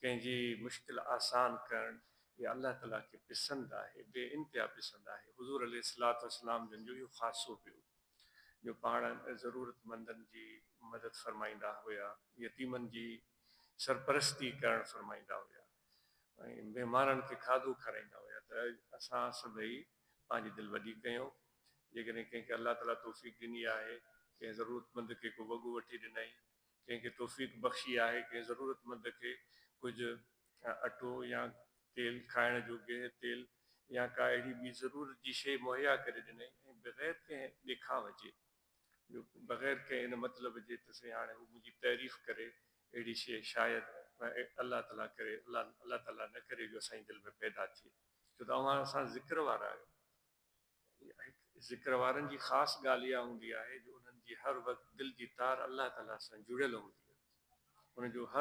कंहिंजी मुश्किल आसान करण इहा अल्लाह ताला खे पसंदि आहे, बेइंतिहा पसंदि आहे। हुज़ूर अलैहिस्सलातु वस्सलाम जन जो इहो ख़ासो पियो जो पाण ज़रूरतमंदनि जी मदद फरमाईंदा हुया, यतीमनि जी सरपरस्ती करणु फरमाईंदा हुया ऐं महिमाननि खे खाधो खाराईंदा हुया। त असां सभई पंहिंजी दिलि वॾी कयूं। जेकॾहिं कंहिंखे अल्लाह ताला तौफ़ीक़ ॾिनी आहे, कंहिं ज़रूरतमंद खे को वॻो वठी ॾिनई, कंहिंखे तौफ़ीक़ बख़्शी आहे, कंहिं ज़रूरतमंद खे कुझु अटो या तेल खाइण जोगे तेल या का अहिड़ी ॿी ज़रूरत जी शइ मुहैया करे ॾिनई ऐं बग़ैर कंहिं ॾेखाव जे, बग़ैर कंहिं इन मतिलब जे त से हाणे हू मुंहिंजी तारीफ़ करे, अहिड़ी शइ शायदि अल्लाह ताला करे अल्लाह ताला न करे जो असांजी दिलि में पैदा थिए। छो त असां ज़िक्र वारा आहियूं। ज़िक्र वारनि जी ख़ासि ॻाल्हि इहा हूंदी आहे जो उन्हनि जी हर वक़्तु दिलि जी तार अल्लाह ताला सां जुड़ियल हूंदी आहे। उनजो हर